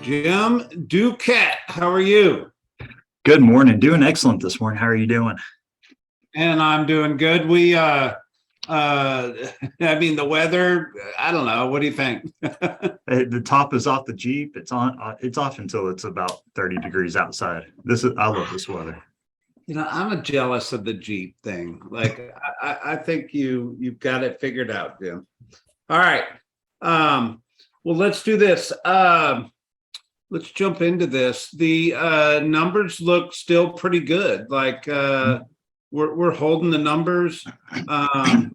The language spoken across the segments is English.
Jim Duquette, how are you? Good morning. Doing excellent this morning. How are you doing? And I'm doing good. I mean, the weather, I don't know. What do you think? The top is off the Jeep. It's on. It's off until it's about 30 degrees outside. I love this weather. I'm jealous of the Jeep thing. Like, I think you've got it figured out, Jim. All right. Well, let's do this. Let's jump into this. The numbers look still pretty good. Like we're holding the numbers. Let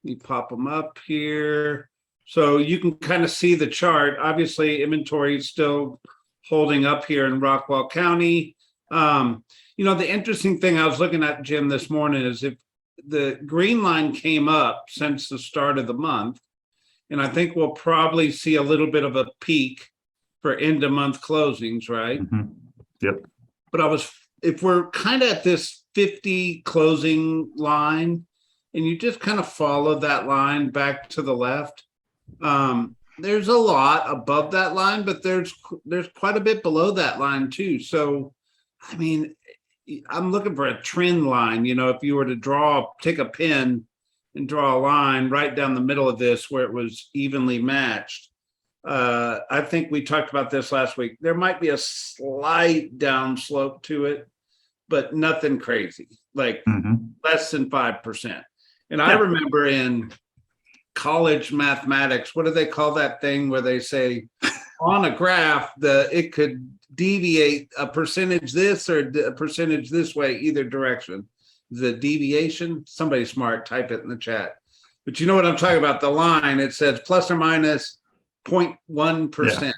me pop them up here. So you can kind of see the chart. Obviously, inventory is still holding up here in Rockwall County. The interesting thing I was looking at, Jim, this morning is if the green line came up since the start of the month, and I think we'll probably see a little bit of a peak for end of month closings, right? Mm-hmm. Yep. But if we're kind of at this 50 closing line, and you just kind of follow that line back to the left, there's a lot above that line, but there's quite a bit below that line too. So, I mean, I'm looking for a trend line. If you were to take a pen and draw a line right down the middle of this where it was evenly matched. I think we talked about this last week. There might be a slight downslope to it, but nothing crazy, like less than 5%. And I remember in college mathematics, what do they call that thing where they say on a graph, it could deviate a percentage this or a percentage this way, either direction. The deviation, somebody smart, type it in the chat. But you know what I'm talking about? The line, it says plus or minus 0.1%. Yeah.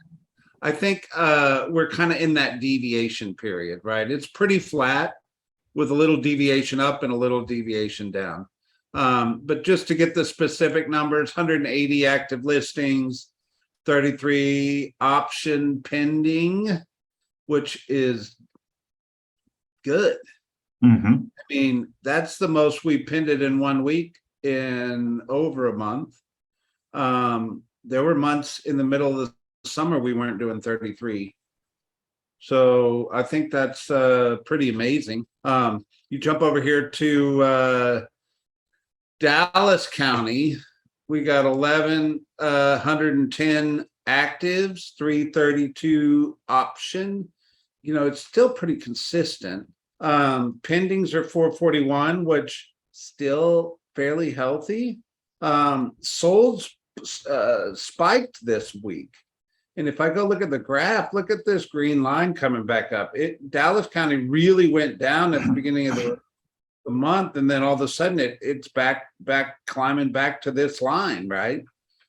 I think we're kind of in that deviation period, right? It's pretty flat with a little deviation up and a little deviation down. But just to get the specific numbers, 180 active listings, 33 option pending, which is good. I mean, that's the most we pinned it in 1 week in over a month. There were months in the middle of the summer we weren't doing 33. So I think that's pretty amazing. You jump over here to Dallas County, we got 1,110 actives, 332 option. It's still pretty consistent. Pendings are 441, which still fairly healthy. Solds spiked this week. And if I go look at the graph, look at this green line coming back up. Dallas County really went down at the beginning of the month, and then all of a sudden it's back climbing back to this line, right?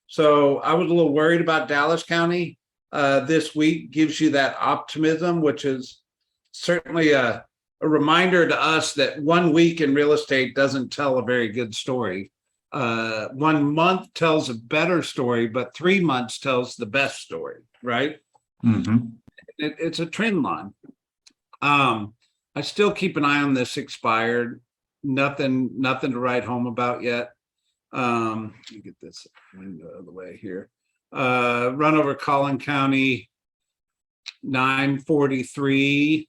So I was a little worried about Dallas County. This week gives you that optimism, which is certainly a reminder to us that 1 week in real estate doesn't tell a very good story. 1 month tells a better story, but 3 months tells the best story, right? It's a trend line. I still keep an eye on this expired. Nothing to write home about yet. Let me get this window out of the way here. Run over Collin County, 943.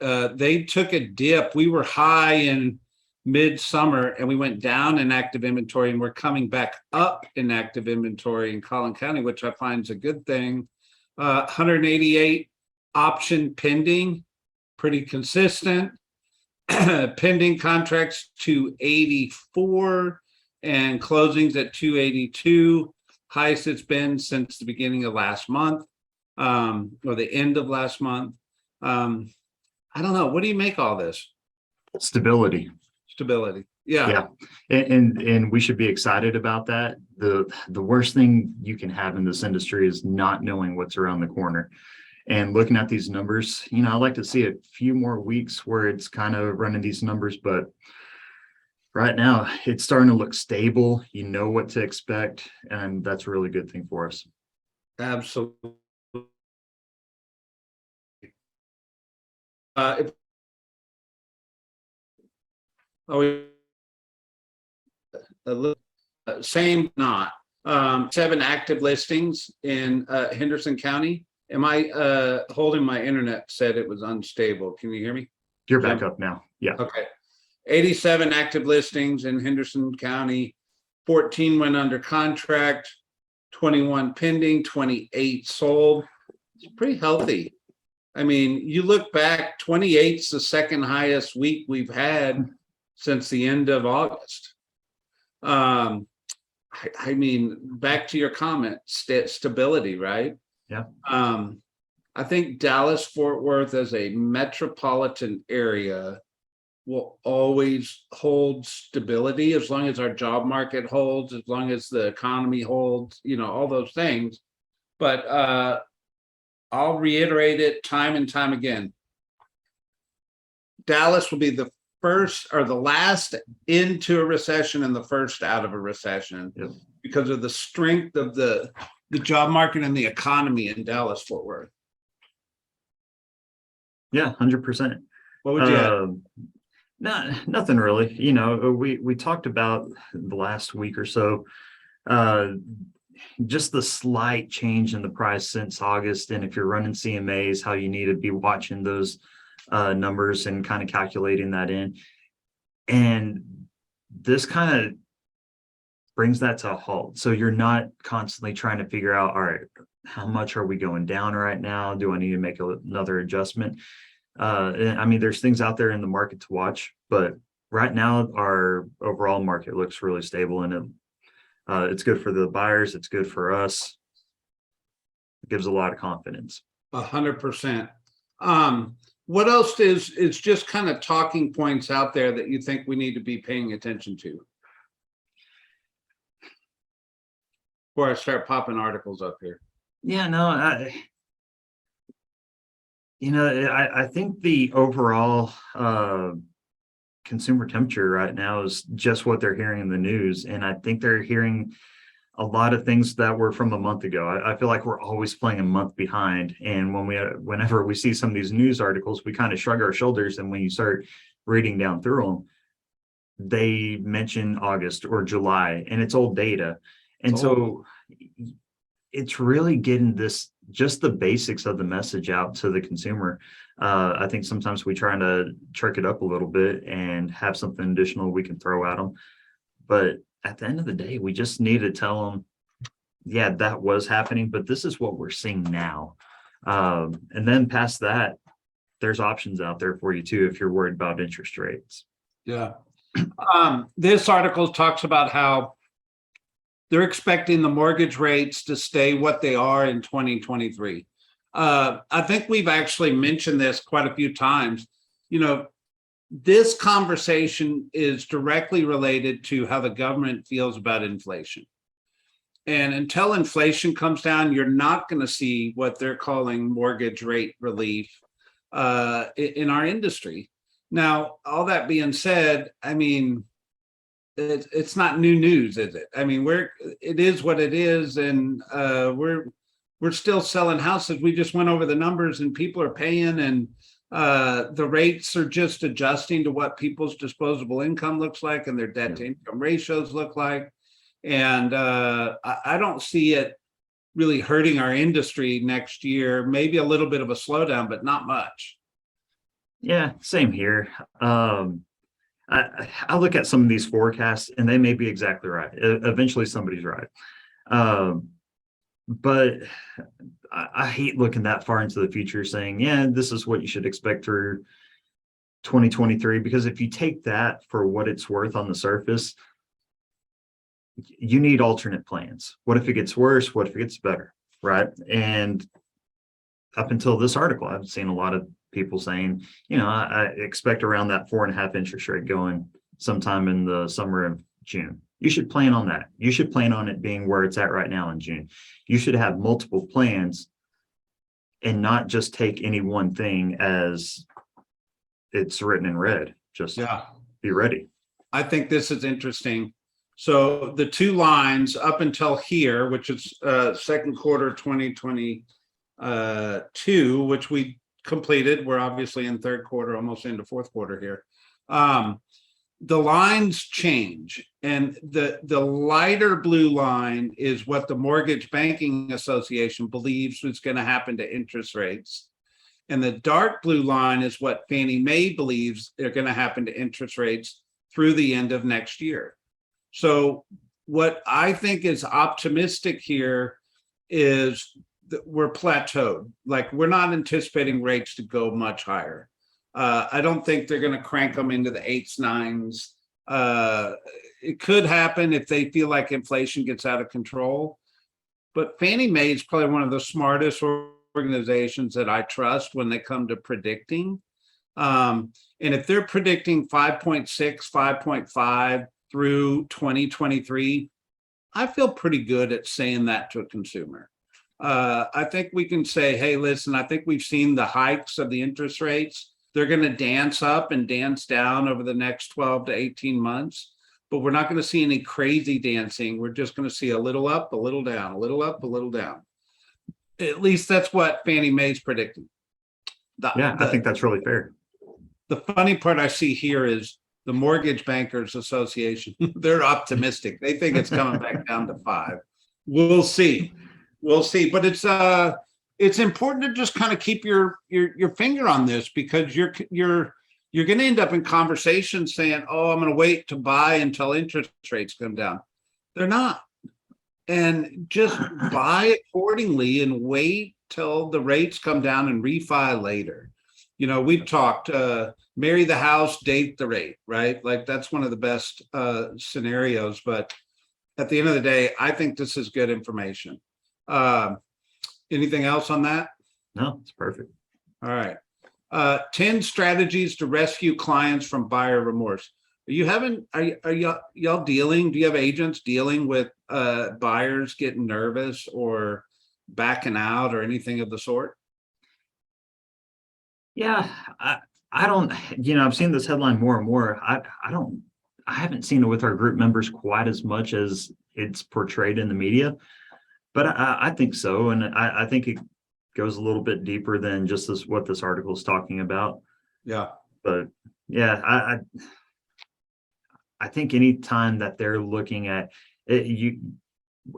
They took a dip. We were high in midsummer and we went down in active inventory, and we're coming back up in active inventory in Collin County, which I find is a good thing. 188 option pending, pretty consistent. Pending contracts 284 and closings at 282, highest it's been since the beginning of last month, or the end of last month. I don't know. What do you make all this? Stability. Yeah. And we should be excited about that. The worst thing you can have in this industry is not knowing what's around the corner. And looking at these numbers, I like to see a few more weeks where it's kind of running these numbers, but right now it's starting to look stable. You know what to expect, and that's a really good thing for us. Absolutely. Same, not 7 active listings in Henderson County. Am I holding my internet said it was unstable? Can you hear me? You're back up now. Yeah. Okay. 87 active listings in Henderson County, 14 went under contract, 21 pending, 28 sold. It's pretty healthy. I mean, you look back, 28's the second highest week we've had since the end of August. I mean, back to your comment, stability, right? Yeah. I think Dallas Fort Worth as a metropolitan area will always hold stability as long as our job market holds, as long as the economy holds, all those things. But I'll reiterate it time and time again. Dallas will be the first or the last into a recession and the first out of a recession. Yep. Because of the strength of the job market and the economy in Dallas Fort Worth. Yeah, 100%. What would you add? Nothing really. We talked about the last week or so, just the slight change in the price since August. And if you're running CMAs, how you need to be watching those numbers and kind of calculating that in. And this kind of brings that to a halt. So you're not constantly trying to figure out, all right, how much are we going down right now? Do I need to make another adjustment? I mean, there's things out there in the market to watch, but right now our overall market looks really stable, and it's good for the buyers. It's good for us. It gives a lot of confidence. 100%. What else is just kind of talking points out there that you think we need to be paying attention to? Before I start popping articles up here. Yeah, no, I think the overall consumer temperature right now is just what they're hearing in the news. And I think they're hearing a lot of things that were from a month ago. I feel like we're always playing a month behind. And whenever we see some of these news articles, we kind of shrug our shoulders. And when you start reading down through them, they mention August or July, and it's old data. And so it's really getting just the basics of the message out to the consumer. I think sometimes we try to trick it up a little bit and have something additional we can throw at them. But at the end of the day, we just need to tell them, yeah, that was happening, but this is what we're seeing now. And then past that, there's options out there for you too, if you're worried about interest rates. Yeah. This article talks about how they're expecting the mortgage rates to stay what they are in 2023. I think we've actually mentioned this quite a few times. This conversation is directly related to how the government feels about inflation. And until inflation comes down, you're not going to see what they're calling mortgage rate relief in our industry. Now, all that being said, I mean, it's not new news, is it? I mean, it is what it is, and we're still selling houses. We just went over the numbers, and people are paying, and the rates are just adjusting to what people's disposable income looks like and their debt to income ratios look like. And I don't see it really hurting our industry next year. Maybe a little bit of a slowdown, but not much. Yeah, same here. I look at some of these forecasts and they may be exactly right. Eventually somebody's right. But I hate looking that far into the future saying, yeah, this is what you should expect for 2023. Because if you take that for what it's worth on the surface, you need alternate plans. What if it gets worse? What if it gets better? Right. And up until this article, I've seen a lot of people saying, I expect around that 4.5 interest rate going sometime in the summer of June. You should plan on that. You should plan on it being where it's at right now in June. You should have multiple plans and not just take any one thing as it's written in red. Just be ready. I think this is interesting. So the two lines up until here, which is second quarter 2022, which we completed. We're obviously in third quarter, almost into fourth quarter here. the lines change, and the lighter blue line is what the Mortgage Banking Association believes is going to happen to interest rates, and the dark blue line is what Fannie Mae believes are going to happen to interest rates through the end of next year. So what I think is optimistic here is that we're plateaued. Like, we're not anticipating rates to go much higher. I don't think they're going to crank them into the 8s, 9s. It could happen if they feel like inflation gets out of control. But Fannie Mae is probably one of the smartest organizations that I trust when they come to predicting. And if they're predicting 5.6, 5.5 through 2023, I feel pretty good at saying that to a consumer. I think we can say, hey, listen, I think we've seen the hikes of the interest rates. They're going to dance up and dance down over the next 12 to 18 months, but we're not going to see any crazy dancing. We're just going to see a little up, a little down, a little up, a little down. At least that's what Fannie Mae's predicting. I think that's really fair. The funny part I see here is the Mortgage Bankers Association. They're optimistic. They think it's coming back down to 5. We'll see. But it's important to just kind of keep your finger on this, because you're going to end up in conversations saying, oh, I'm going to wait to buy until interest rates come down. They're not. And just buy accordingly and wait till the rates come down and refi later. You know, we've talked, marry the house, date the rate, right? Like, that's one of the best scenarios. But at the end of the day, I think this is good information. Anything else on that? No, it's perfect. All right. 10 strategies to rescue clients from buyer remorse. Are y'all dealing? Do you have agents dealing with buyers getting nervous or backing out or anything of the sort? Yeah, I don't, I've seen this headline more and more. I haven't seen it with our group members quite as much as it's portrayed in the media, but I think so. And I think it goes a little bit deeper than just what this article is talking about. Yeah. But yeah, I think any time that they're looking at it,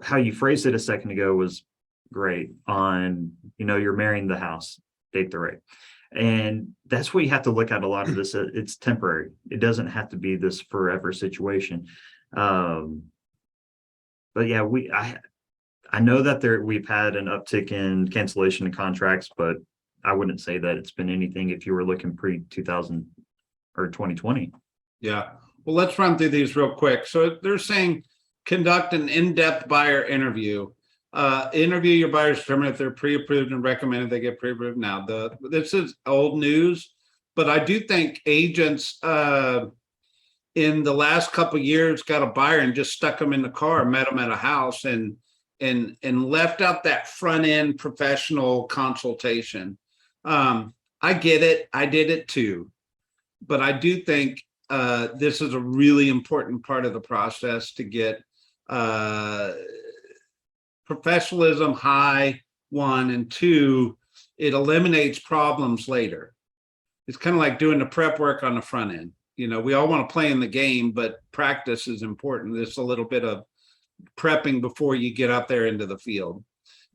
how you phrased it a second ago was great on, you're marrying the house, date the rate. And that's what you have to look at a lot of this. It's temporary. It doesn't have to be this forever situation. But yeah, I know that we've had an uptick in cancellation of contracts, but I wouldn't say that it's been anything if you were looking pre-2000 or 2020. Yeah. Well, let's run through these real quick. So they're saying conduct an in-depth buyer interview. Interview your buyers, determine if they're pre-approved and recommended they get pre-approved. Now, this is old news, but I do think agents in the last couple of years got a buyer and just stuck them in the car, met them at a house, and left out that front end professional consultation. I get it. I did it too, but I do think this is a really important part of the process to get professionalism high, 1, and 2, it eliminates problems later. It's kind of like doing the prep work on the front end. We all want to play in the game, but practice is important. There's a little bit of prepping before you get out there into the field.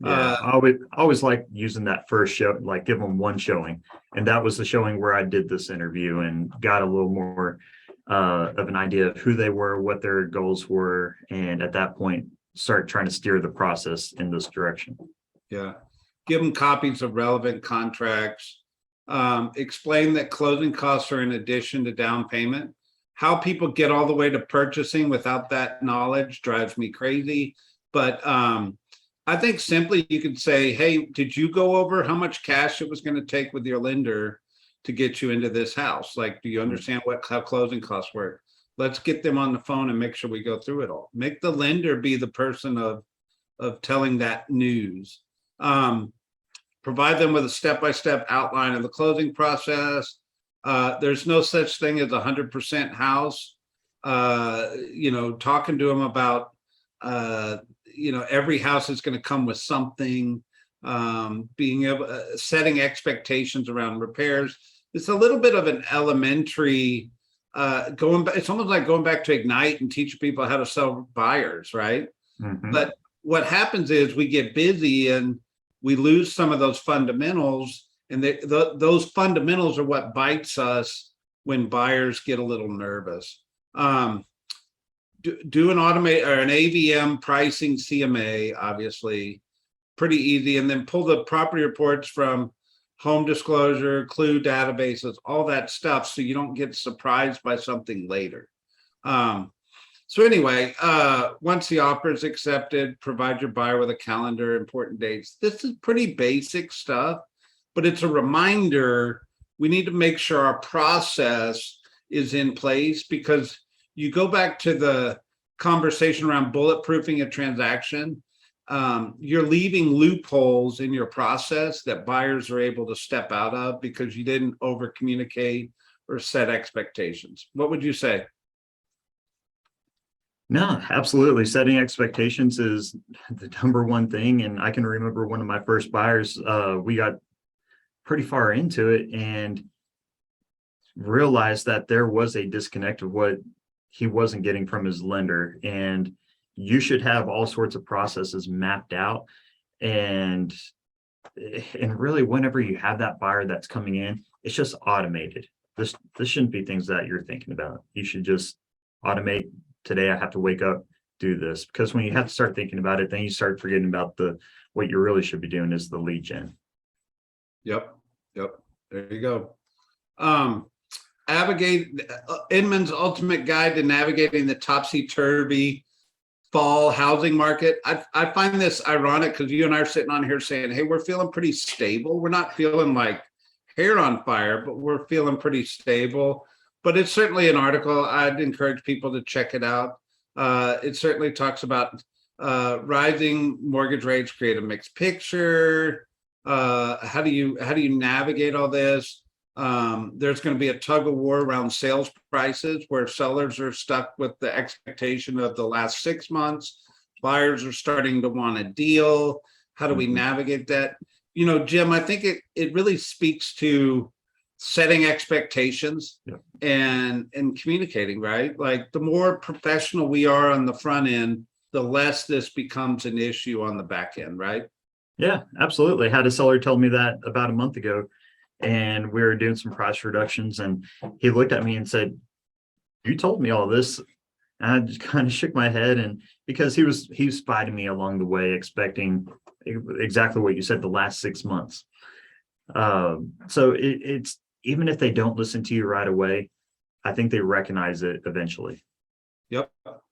Yeah, I always like using that first show, like give them one showing. And that was the showing where I did this interview and got a little more of an idea of who they were, what their goals were. And at that point, start trying to steer the process in this direction. Yeah. Give them copies of relevant contracts. Explain that closing costs are in addition to down payment. How people get all the way to purchasing without that knowledge drives me crazy. But I think simply you could say, hey, did you go over how much cash it was going to take with your lender to get you into this house? Like, do you understand how closing costs work? Let's get them on the phone and make sure we go through it all. Make the lender be the person of telling that news. Provide them with a step-by-step outline of the closing process. There's no such thing as 100% house. Talking to them about, every house is going to come with something, being able, setting expectations around repairs. It's a little bit of an elementary going back, it's almost like going back to Ignite and teaching people how to sell buyers, right? Mhm. But what happens is we get busy and we lose some of those fundamentals, and those fundamentals are what bites us when buyers get a little nervous. Do an automate or an AVM pricing CMA, obviously pretty easy, and then pull the property reports from home disclosure, clue databases, all that stuff, so you don't get surprised by something later. So anyway, once the offer is accepted, provide your buyer with a calendar, important dates. This is pretty basic stuff, but it's a reminder we need to make sure our process is in place, because you go back to the conversation around bulletproofing a transaction. You're leaving loopholes in your process that buyers are able to step out of because you didn't over communicate or set expectations. What would you say? No, absolutely. Setting expectations is the number one thing. And I can remember one of my first buyers, we got pretty far into it and realized that there was a disconnect of what he wasn't getting from his lender. And you should have all sorts of processes mapped out. And really, whenever you have that buyer that's coming in, it's just automated. This shouldn't be things that you're thinking about. You should just automate. Today I have to wake up, do this, because when you have to start thinking about it, then you start forgetting about what you really should be doing is the lead gen. Yep. There you go. Inman's ultimate guide to navigating the topsy-turvy fall housing market. I find this ironic because you and I are sitting on here saying, hey, we're feeling pretty stable. We're not feeling like hair on fire, but we're feeling pretty stable. But it's certainly an article. I'd encourage people to check it out. It certainly talks about rising mortgage rates create a mixed picture. How do you navigate all this? There's going to be a tug of war around sales prices where sellers are stuck with the expectation of the last 6 months. Buyers are starting to want a deal. How do we navigate that? Jim, I think it really speaks to setting expectations and communicating, right? Like the more professional we are on the front end, the less this becomes an issue on the back end, right? Yeah, absolutely. Had a seller tell me that about a month ago, and we were doing some price reductions, and he looked at me and said, you told me all this. And I just kind of shook my head, and because he was spotting me along the way, expecting exactly what you said, the last 6 months. So it's, even if they don't listen to you right away, I think they recognize it eventually. Yep. All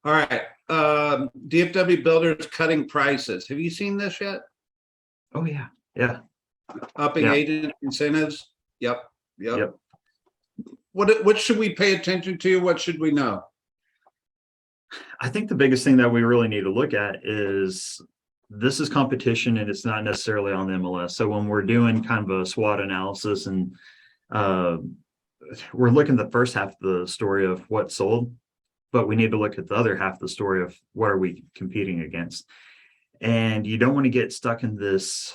right. DFW builders cutting prices. Have you seen this yet? Oh yeah. Yeah. Upping agent incentives. Yep. What should we pay attention to? What should we know? I think the biggest thing that we really need to look at is this is competition, and it's not necessarily on the MLS. So when we're doing kind of a SWOT analysis, and we're looking at the first half of the story of what sold, but we need to look at the other half of the story of what are we competing against. And you don't want to get stuck in this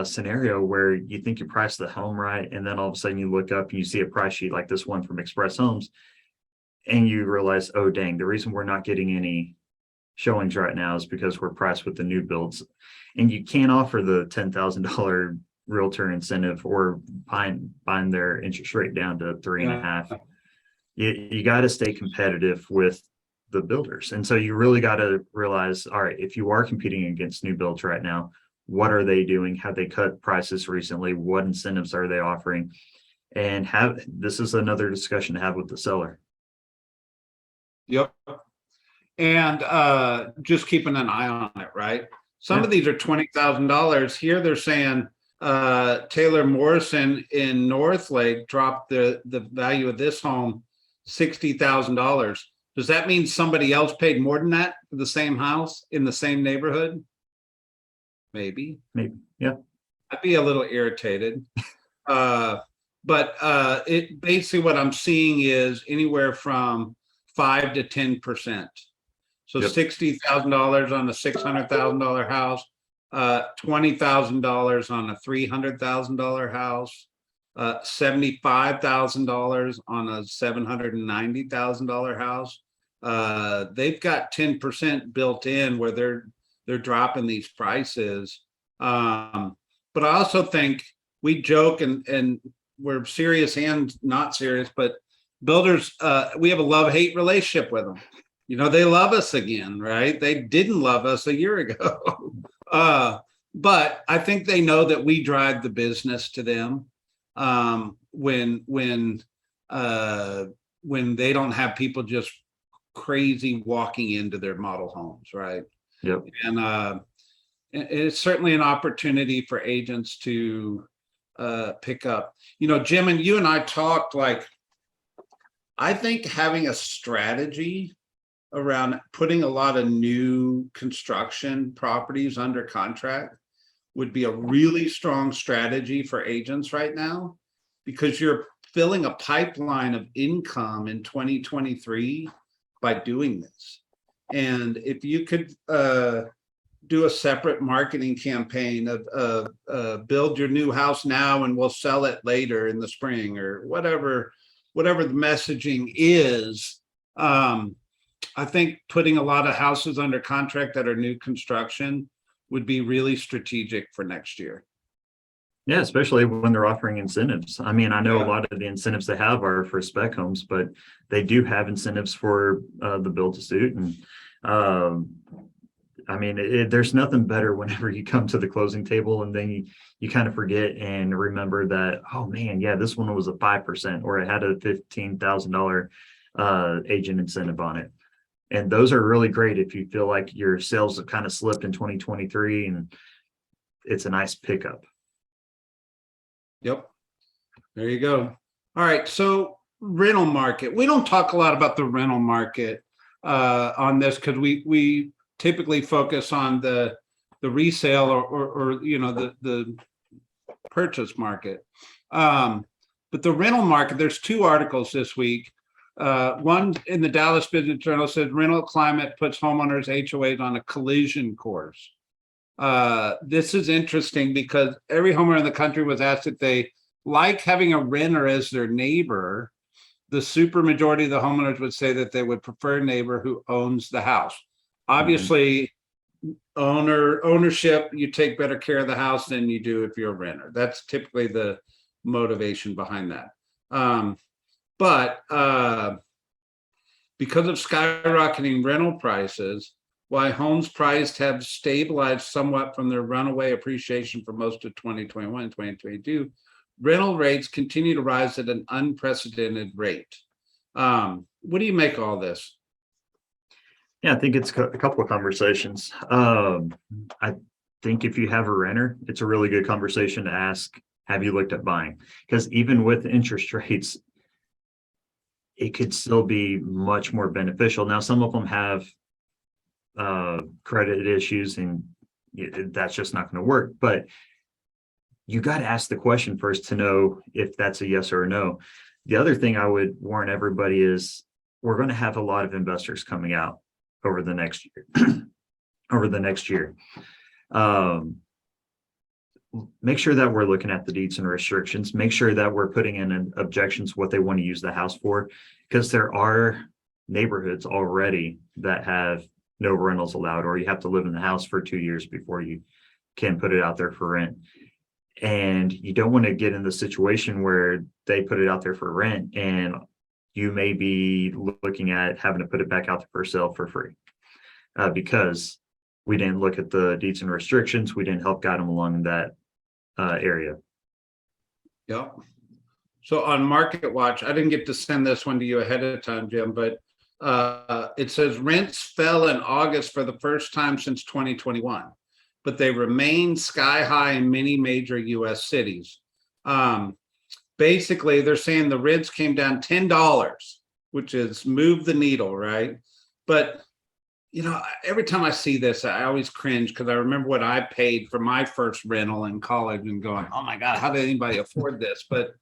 scenario where you think you priced the home right, and then all of a sudden you look up and you see a price sheet like this one from Express Homes, and you realize, oh dang, the reason we're not getting any showings right now is because we're priced with the new builds, and you can't offer the $10,000 realtor incentive or buying their interest rate down to 3.5. You got to stay competitive with the builders. And so you really got to realize, all right, if you are competing against new builds right now, what are they doing? Have they cut prices recently? What incentives are they offering? And this is another discussion to have with the seller. Yep. And just keeping an eye on it, right? Some of these are $20,000. Here they're saying Taylor Morrison in Northlake dropped the value of this home $60,000. Does that mean somebody else paid more than that for the same house in the same neighborhood? Maybe. Yeah. I'd be a little irritated. But it basically what I'm seeing is anywhere from 5 to 10%. So $60,000 on a $600,000 house, $20,000 on a $300,000 house. $75,000 on a $790,000 house. They've got 10% built in where they're dropping these prices. But I also think we joke and we're serious and not serious, but builders, we have a love-hate relationship with them. They love us again, right? They didn't love us a year ago. But I think they know that we drive the business to them. When they don't have people just crazy walking into their model homes, right? Yep. And it's certainly an opportunity for agents to pick up. Jim, and you and I talked, like, I think having a strategy around putting a lot of new construction properties under contract would be a really strong strategy for agents right now, because you're filling a pipeline of income in 2023 by doing this. And if you could do a separate marketing campaign of build your new house now and we'll sell it later in the spring, or whatever the messaging is, I think putting a lot of houses under contract that are new construction would be really strategic for next year. Yeah, especially when they're offering incentives. I mean, I know a lot of the incentives they have are for spec homes, but they do have incentives for the build to suit. And I mean, there's nothing better whenever you come to the closing table and then you kind of forget and remember that, oh man, yeah, this one was a 5% or it had a $15,000 agent incentive on it. And those are really great if you feel like your sales have kind of slipped in 2023 and it's a nice pickup. Yep. There you go. All right. So rental market. We don't talk a lot about the rental market on this, because we typically focus on the resale or the purchase market. But the rental market, there's two articles this week. One in the Dallas Business Journal says rental climate puts homeowners HOAs on a collision course. This is interesting because every homeowner in the country was asked if they like having a renter as their neighbor. The super majority of the homeowners would say that they would prefer a neighbor who owns the house. Obviously, ownership, you take better care of the house than you do if you're a renter. That's typically the motivation behind that. But because of skyrocketing rental prices, while homes priced have stabilized somewhat from their runaway appreciation for most of 2021 and 2022, rental rates continue to rise at an unprecedented rate. What do you make of all this? Yeah, I think it's a couple of conversations. I think if you have a renter, it's a really good conversation to ask, have you looked at buying? Because even with interest rates, it could still be much more beneficial. Now, some of them have credit issues and that's just not going to work. But you got to ask the question first to know if that's a yes or a no. The other thing I would warn everybody is we're going to have a lot of investors coming out over the next year. Make sure that we're looking at the deeds and restrictions. Make sure that we're putting in objections what they want to use the house for, because there are neighborhoods already that have no rentals allowed, or you have to live in the house for 2 years before you can put it out there for rent. And you don't want to get in the situation where they put it out there for rent and you may be looking at having to put it back out there for sale for free because we didn't look at the deeds and restrictions. We didn't help guide them along that area. Yep. So on Market Watch, I didn't get to send this one to you ahead of time, Jim, but it says rents fell in August for the first time since 2021, but they remain sky high in many major U.S. cities. Basically, they're saying the rents came down $10, which is move the needle, right? But every time I see this, I always cringe because I remember what I paid for my first rental in college and going, oh my God, how did anybody afford this? But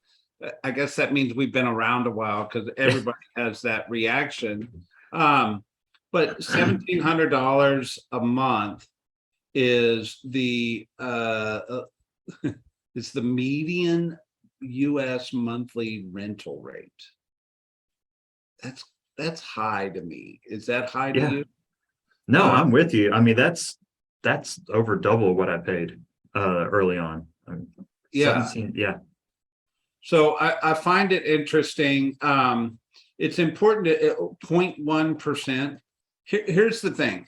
I guess that means we've been around a while because everybody has that reaction. But $1,700 a month is the median US monthly rental rate. That's high to me. Is that high to Yeah. you? No, I'm with you. I mean, that's over double what I paid early on. Yeah. 17, yeah. So I find it interesting. It's important to 0.1%. Here's the thing.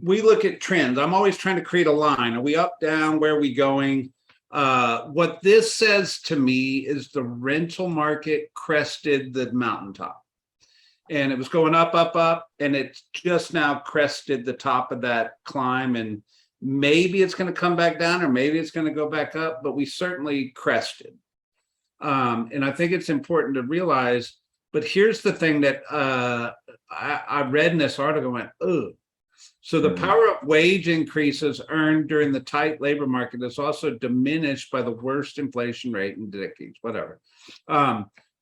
We look at trends. I'm always trying to create a line. Are we up, down? Where are we going? What this says to me is the rental market crested the mountaintop. And it was going up, up, up, and it's just now crested the top of that climb. And maybe it's going to come back down, or maybe it's going to go back up, but we certainly crested. And I think it's important to realize, but here's the thing that I read in this article and went, oh. So the power of wage increases earned during the tight labor market is also diminished by the worst inflation rate in decades, whatever.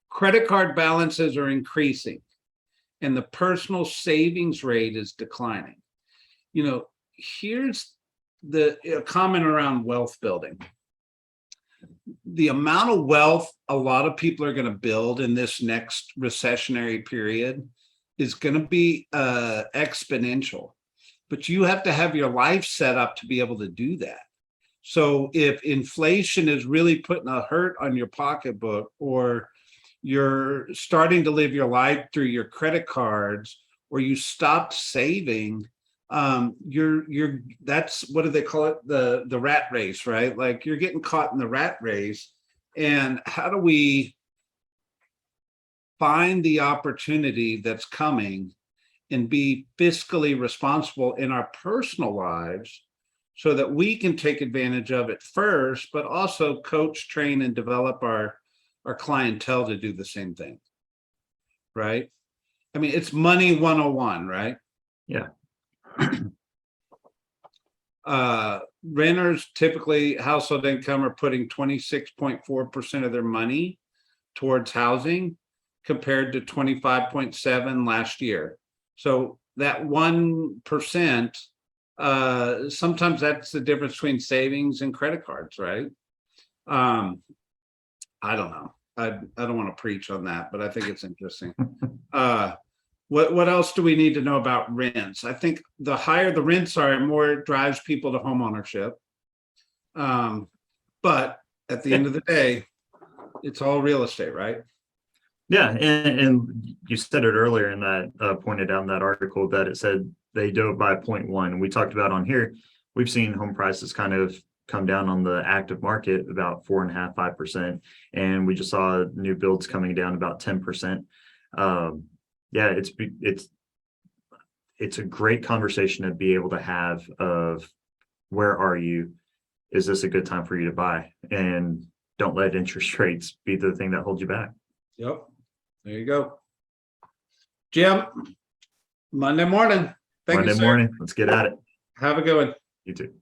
Credit card balances are increasing, and the personal savings rate is declining. Here's the comment around wealth building. The amount of wealth a lot of people are going to build in this next recessionary period is going to be exponential, but you have to have your life set up to be able to do that. So if inflation is really putting a hurt on your pocketbook, or you're starting to live your life through your credit cards, or you stopped saving, that's, what do they call it? The rat race, right? Like, you're getting caught in the rat race. And how do we find the opportunity that's coming and be fiscally responsible in our personal lives so that we can take advantage of it first, but also coach, train, and develop our clientele to do the same thing, right? I mean, it's money 101, right? Yeah. Renters, typically household income, are putting 26.4% of their money towards housing compared to 25.7 last year. So that 1%, sometimes that's the difference between savings and credit cards, right? I don't know. I don't want to preach on that, but I think it's interesting. What else do we need to know about rents? I think the higher the rents are, the more it drives people to home ownership. But at the end of the day, it's all real estate, right? Yeah, and you said it earlier in that pointed out in that article that it said they dove by 0.1. We talked about on here, we've seen home prices kind of come down on the active market about 4.5%, 5%, and we just saw new builds coming down about 10%. Yeah, it's a great conversation to be able to have of, where are you? Is this a good time for you to buy? And don't let interest rates be the thing that holds you back. Yep. There you go. Jim, Monday morning. Thank you, Monday sir. morning. Let's get at it. Have a good one. You too.